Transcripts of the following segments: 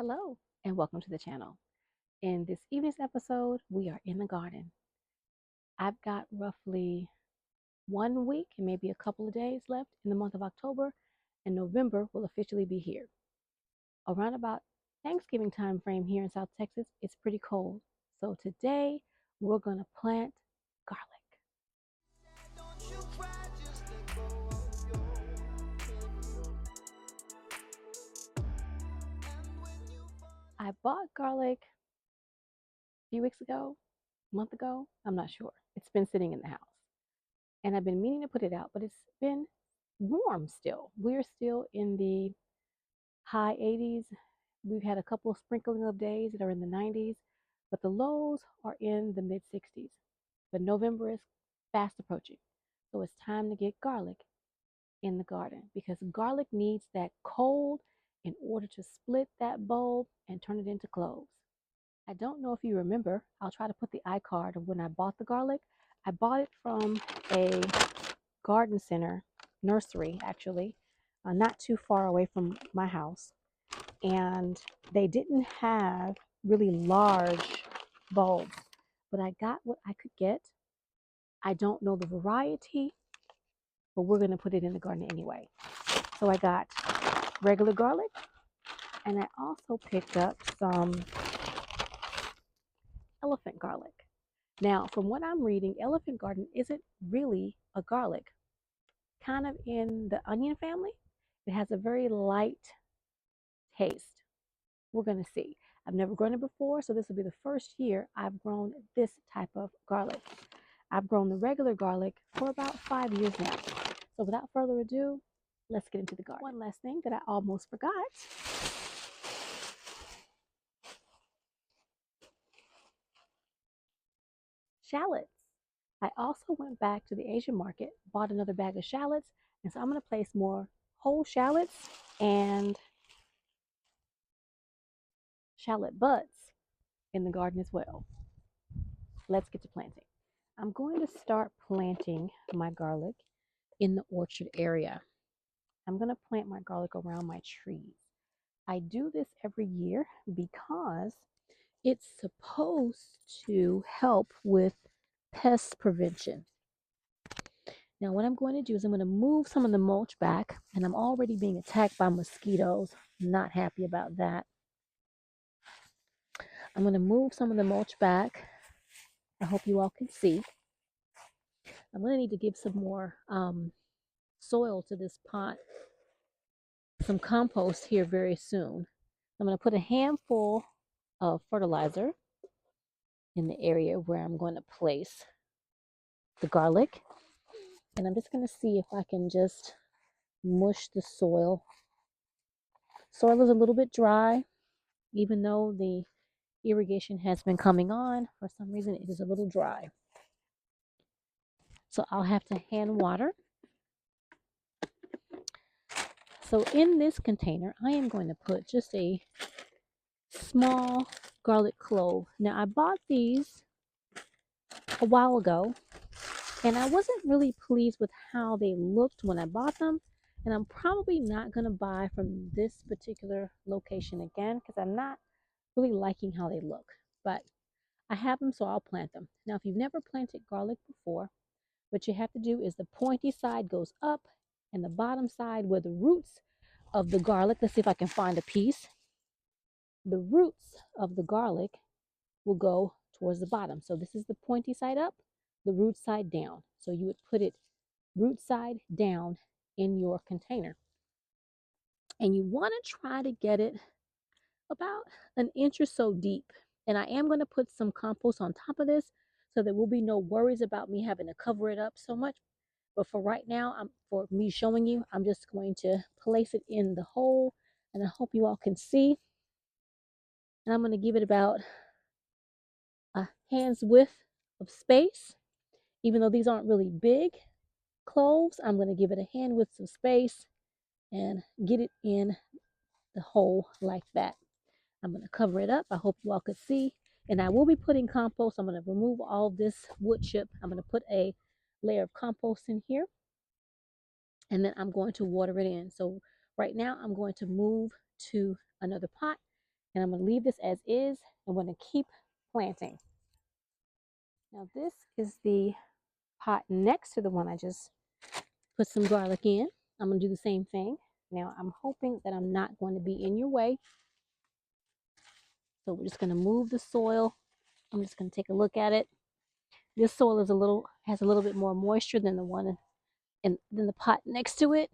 Hello and welcome to the channel. In this evening's episode, we are in the garden. I've got roughly 1 week and maybe a couple of days left in the month of October, and November will officially be here. Around about Thanksgiving time frame here in South Texas, it's pretty cold. So today we're going to plant garlic. I bought garlic a few weeks ago, a month ago, I'm not sure. It's been sitting in the house. And I've been meaning to put it out, but it's been warm still. We're still in the high 80s. We've had a couple of sprinkling of days that are in the 90s, but the lows are in the mid 60s. But November is fast approaching. So it's time to get garlic in the garden because garlic needs that cold in order to split that bulb and turn it into cloves. I don't know if you remember, I'll try to put the iCard of when I bought the garlic. I bought it from a garden center, nursery actually, not too far away from my house. And they didn't have really large bulbs, but I got what I could get. I don't know the variety, but we're going to put it in the garden anyway. So I got regular garlic, and I also picked up some elephant garlic. Now, from what I'm reading, elephant garden isn't really a garlic. Kind of in the onion family. It has a very light taste. We're going to see. I've never grown it before, so this will be the first year I've grown this type of garlic. I've grown the regular garlic for about 5 years now. So without further ado, let's get into the garden. One last thing that I almost forgot. Shallots. I also went back to the Asian market, bought another bag of shallots, and so I'm going to place more whole shallots and shallot buds in the garden as well. Let's get to planting. I'm going to start planting my garlic in the orchard area. I'm going to plant my garlic around my trees. I do this every year because it's supposed to help with pest prevention. Now what I'm going to do is I'm going to move some of the mulch back, and I'm already being attacked by mosquitoes. Not happy about that. I'm going to move some of the mulch back. I hope you all can see. I'm going to need to give some more soil to this pot, some compost here very soon. I'm going to put a handful of fertilizer in the area where I'm going to place the garlic. And I'm just going to see if I can just mush the soil. Soil is a little bit dry, even though the irrigation has been coming on. For some reason, it is a little dry. So I'll have to hand water. So in this container, I am going to put just a small garlic clove. Now, I bought these a while ago, and I wasn't really pleased with how they looked when I bought them. And I'm probably not going to buy from this particular location again because I'm not really liking how they look. But I have them, so I'll plant them. Now, if you've never planted garlic before, what you have to do is the pointy side goes up, and the bottom side where the roots of the garlic, let's see if I can find a piece. The roots of the garlic will go towards the bottom. So this is the pointy side up, the root side down. So you would put it root side down in your container. And you want to try to get it about an inch or so deep. And I am going to put some compost on top of this so there will be no worries about me having to cover it up so much. But for right now, for me showing you, I'm just going to place it in the hole, and I hope you all can see. And I'm going to give it about a hand's width of space. Even though these aren't really big cloves, I'm going to give it a hand width of space and get it in the hole like that. I'm going to cover it up. I hope you all could see. And I will be putting compost. I'm going to remove all this wood chip. I'm going to put a layer of compost in here. And then I'm going to water it in. So right now I'm going to move to another pot And I'm going to leave this as is. I'm going to keep planting. Now this is the pot next to the one I just put some garlic in. I'm going to do the same thing. Now I'm hoping that I'm not going to be in your way. So we're just going to move the soil. I'm just going to take a look at it. This soil is has a little bit more moisture than the one than the pot next to it.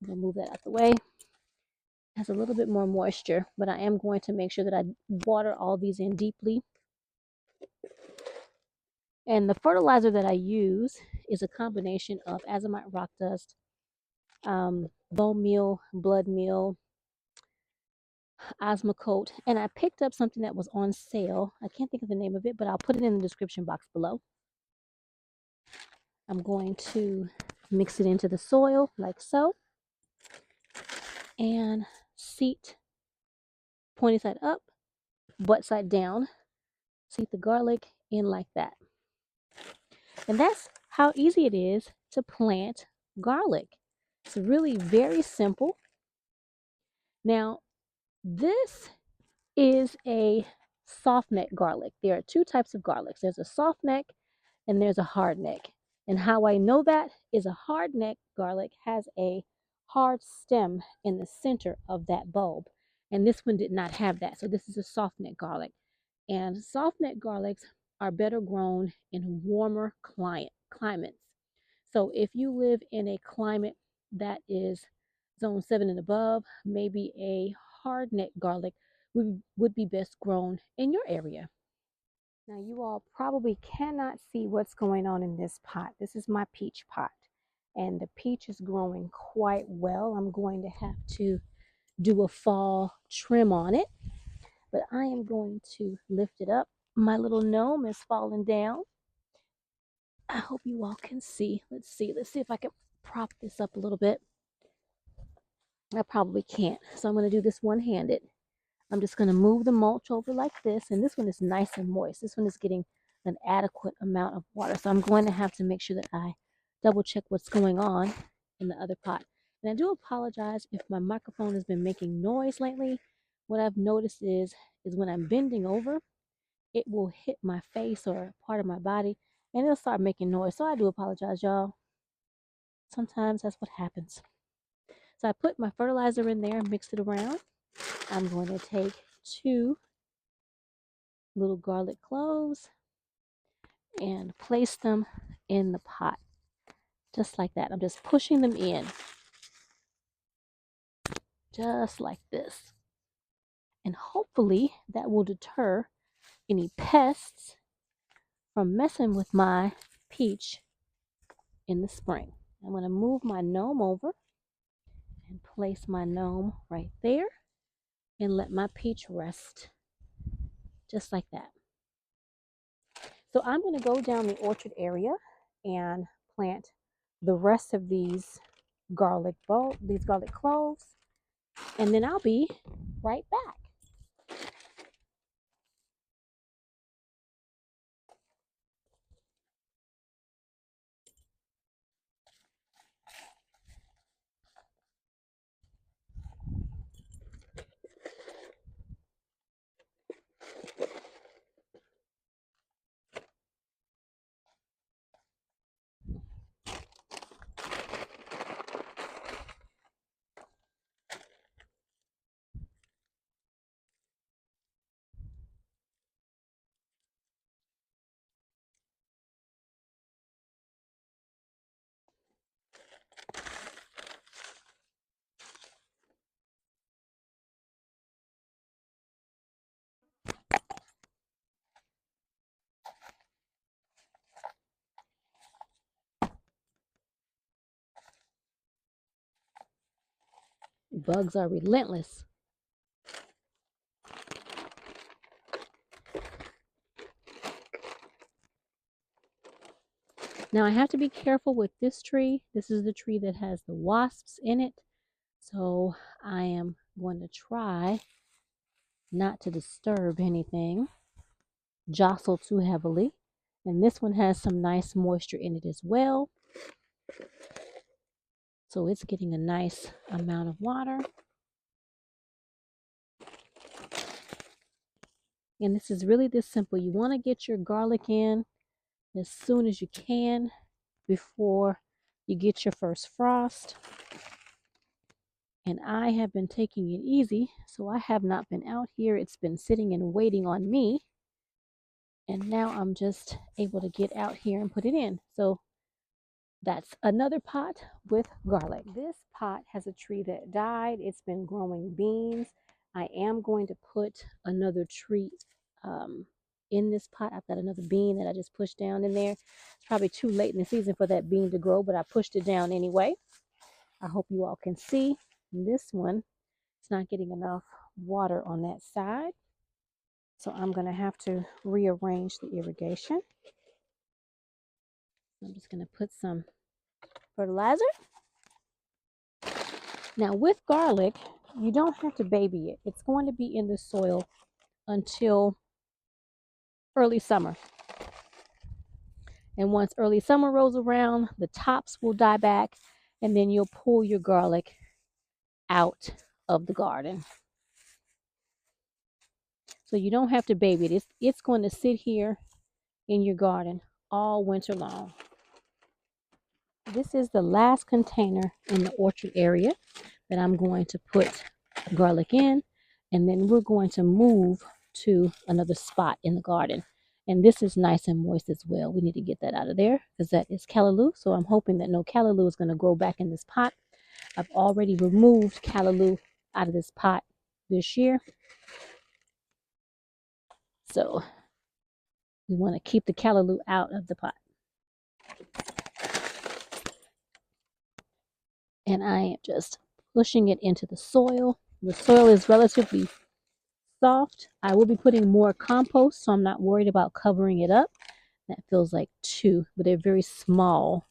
I'm going to move that out the way. It has a little bit more moisture, but I am going to make sure that I water all these in deeply. And the fertilizer that I use is a combination of azomite rock dust, bone meal, blood meal, Osmocote, and I picked up something that was on sale. I can't think of the name of it, but I'll put it in the description box below. I'm going to mix it into the soil like so, and seat pointy side up, butt side down. Seat the garlic in like that. And that's how easy it is to plant garlic. It's really very simple. Now, this is a soft neck garlic. There are two types of garlics. There's a soft neck and there's a hard neck. And how I know that is a hard neck garlic has a hard stem in the center of that bulb. And this one did not have that. So this is a soft neck garlic. And soft neck garlics are better grown in warmer climates. So if you live in a climate that is zone 7 and above, maybe a hard neck garlic would be best grown in your area. Now you all probably cannot see what's going on in this pot. This is my peach pot, and the peach is growing quite well. I'm going to have to do a fall trim on it, but I am going to lift it up. My little gnome is falling down. I hope you all can see. Let's see if I can prop this up a little bit. I probably can't, so I'm going to do this one-handed. I'm just going to move the mulch over like this, and this one is nice and moist. This one is getting an adequate amount of water, so I'm going to have to make sure that I double check what's going on in the other pot. And I do apologize if my microphone has been making noise lately. What I've noticed is when I'm bending over, it will hit my face or part of my body, and it'll start making noise. So I do apologize, y'all. Sometimes that's what happens. So I put my fertilizer in there, mixed it around. I'm going to take 2 little garlic cloves and place them in the pot, just like that. I'm just pushing them in, just like this. And hopefully that will deter any pests from messing with my peach in the spring. I'm going to move my gnome over and place my gnome right there and let my peach rest, just like that. So I'm going to go down the orchard area and plant the rest of these garlic cloves, and then I'll be right back. Bugs are relentless. Now I have to be careful with this tree. This is the tree that has the wasps in it. So I am going to try not to disturb anything, jostle too heavily. And this one has some nice moisture in it as well. So it's getting a nice amount of water. And this is really this simple. You want to get your garlic in as soon as you can before you get your first frost. And I have been taking it easy, so I have not been out here. It's been sitting and waiting on me. And now I'm just able to get out here and put it in. So that's another pot with garlic. This pot has a tree that died. It's been growing beans. I am going to put another tree in this pot. I've got another bean that I just pushed down in there. It's probably too late in the season for that bean to grow, but I pushed it down anyway. I hope you all can see this one. It's not getting enough water on that side. So I'm going to have to rearrange the irrigation. I'm just going to put some fertilizer. Now with garlic, you don't have to baby it. It's going to be in the soil until early summer. And once early summer rolls around, the tops will die back, and then you'll pull your garlic out of the garden. So you don't have to baby it. It's going to sit here in your garden all winter long. This is the last container in the orchard area that I'm going to put garlic in, and then we're going to move to another spot in the garden. And this is nice and moist as well. We need to get that out of there because that is callaloo. So I'm hoping that no callaloo is going to grow back in this pot. I've already removed callaloo out of this pot this year. So we want to keep the callaloo out of the pot. And I am just pushing it into the soil. The soil is relatively soft. I will be putting more compost, so I'm not worried about covering it up. That feels like 2, but they're very small.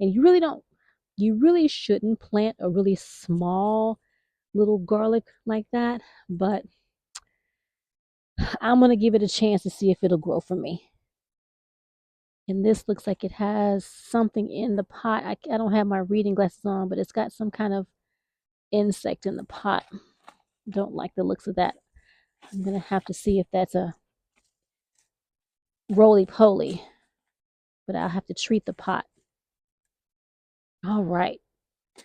And you really shouldn't plant a really small little garlic like that, but I'm going to give it a chance to see if it'll grow for me. And this looks like it has something in the pot. I don't have my reading glasses on, but it's got some kind of insect in the pot. Don't like the looks of that. I'm going to have to see if that's a roly-poly, but I'll have to treat the pot. All right.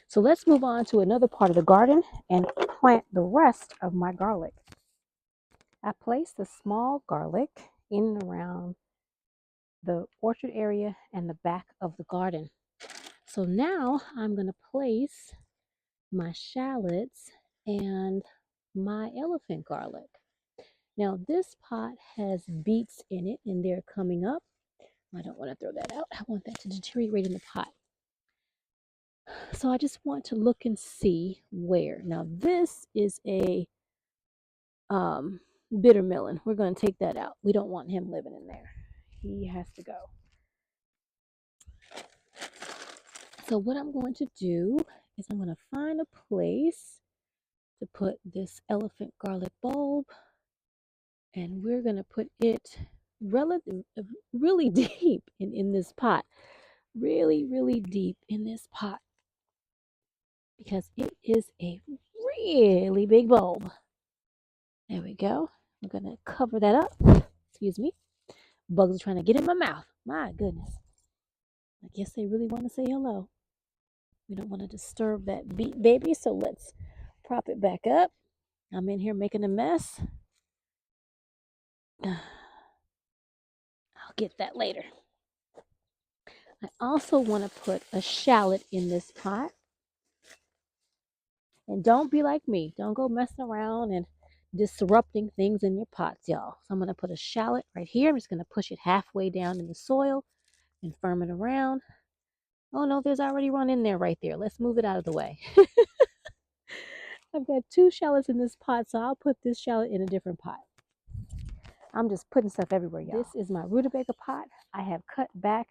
So let's move on to another part of the garden and plant the rest of my garlic. I placed the small garlic in and around the orchard area and the back of the garden. So now I'm going to place my shallots and my elephant garlic. Now this pot has beets in it and they're coming up. I don't want to throw that out. I want that to deteriorate in the pot. So I just want to look and see where. Now this is a bitter melon. We're going to take that out. We don't want him living in there. He has to go. So what I'm going to do is I'm going to find a place to put this elephant garlic bulb, and we're going to put it really deep in this pot. Really deep in this pot because it is a really big bulb. There we go. I'm going to cover that up. Excuse me. Bugs are trying to get in my mouth. My goodness. I guess they really want to say hello. We don't want to disturb that beet baby, so let's prop it back up. I'm in here making a mess. I'll get that later. I also want to put a shallot in this pot. And don't be like me. Don't go messing around and disrupting things in your pots, y'all. So I'm going to put a shallot right here. I'm just going to push it halfway down in the soil and firm it around. Oh no, there's already one in there right there. Let's move it out of the way. I've got 2 shallots in this pot, so I'll put this shallot in a different pot. I'm just putting stuff everywhere, y'all. This is my rutabaga pot. I have cut back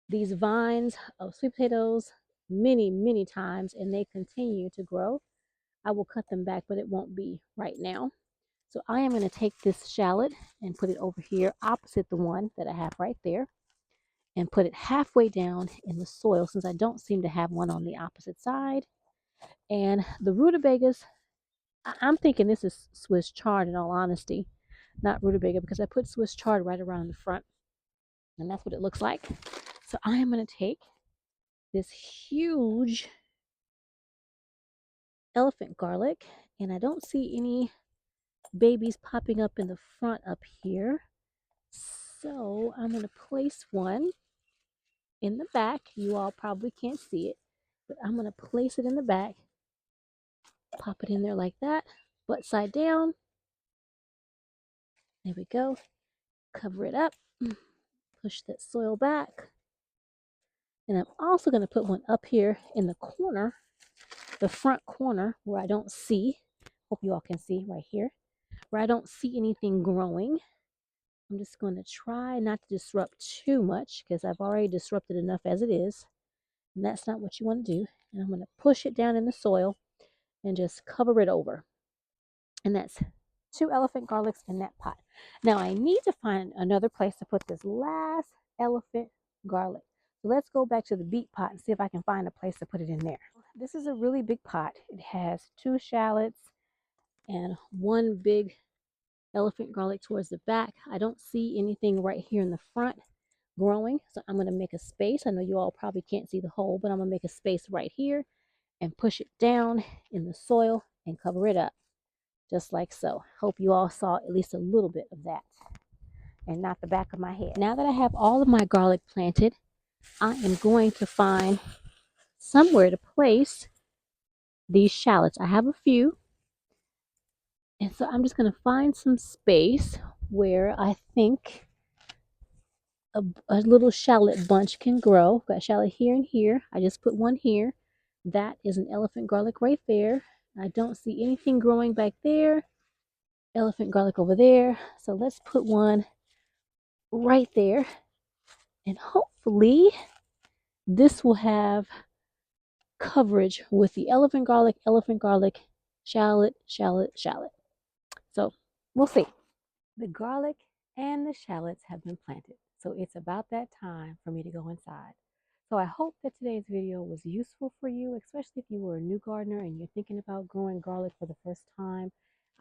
these vines of sweet potatoes many times, and they continue to grow. I will cut them back, but it won't be right now. So I am going to take this shallot and put it over here opposite the one that I have right there and put it halfway down in the soil since I don't seem to have one on the opposite side. And the rutabagas I'm thinking this is Swiss chard in all honesty, not rutabaga, because I put Swiss chard right around the front, and that's what it looks like. So I am going to take this huge elephant garlic, and I don't see any babies popping up in the front up here. So I'm going to place one in the back. You all probably can't see it, but I'm going to place it in the back, pop it in there like that, butt side down. There we go. Cover it up, push that soil back. And I'm also going to put one up here in the corner, the front corner where I don't see. Hope you all can see right here, where I don't see anything growing. I'm just going to try not to disrupt too much because I've already disrupted enough as it is. And that's not what you want to do. And I'm going to push it down in the soil and just cover it over. And that's 2 elephant garlics in that pot. Now I need to find another place to put this last elephant garlic. So let's go back to the beet pot and see if I can find a place to put it in there. This is a really big pot. It has 2 shallots and 1 big elephant garlic towards the back. I don't see anything right here in the front growing, so I'm going to make a space. I know you all probably can't see the hole, but I'm going to make a space right here and push it down in the soil and cover it up, just like so. Hope you all saw at least a little bit of that and not the back of my head. Now that I have all of my garlic planted, I am going to find somewhere to place these shallots. I have a few, and so I'm just going to find some space where I think a little shallot bunch can grow. Got shallot here and here. I just put one here. That is an elephant garlic right there. I don't see anything growing back there. Elephant garlic over there. So let's put one right there. And hopefully this will have coverage with the elephant garlic, shallot, shallot, shallot. So we'll see. The garlic and the shallots have been planted. So it's about that time for me to go inside. So I hope that today's video was useful for you, especially if you were a new gardener and you're thinking about growing garlic for the first time.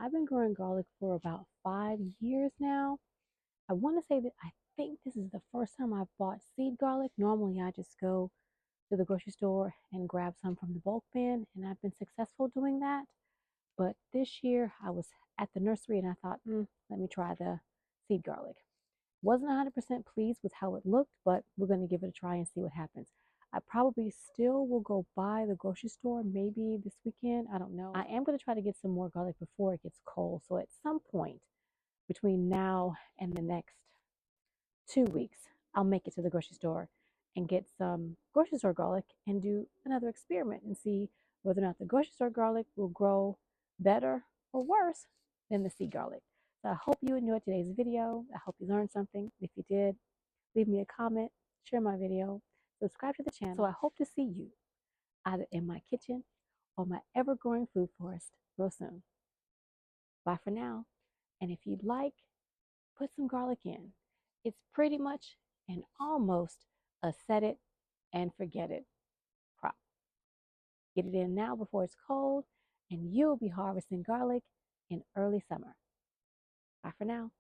I've been growing garlic for about 5 years now. I want to say that I think this is the first time I've bought seed garlic. Normally I just go to the grocery store and grab some from the bulk bin, and I've been successful doing that. But this year I was at the nursery and I thought, let me try the seed garlic. Wasn't 100% pleased with how it looked, but we're going to give it a try and see what happens. I probably still will go by the grocery store maybe this weekend. I don't know. I am going to try to get some more garlic before it gets cold. So at some point between now and the next 2 weeks, I'll make it to the grocery store and get some grocery store garlic and do another experiment and see whether or not the grocery store garlic will grow better or worse than the seed garlic. So I hope you enjoyed today's video. I hope you learned something. If you did, leave me a comment, share my video, subscribe to the channel. So I hope to see you either in my kitchen or my ever-growing food forest real soon. Bye for now. And if you'd like, put some garlic in. It's pretty much an almost a set it and forget it crop. Get it in now before it's cold, and you'll be harvesting garlic in early summer. Bye for now.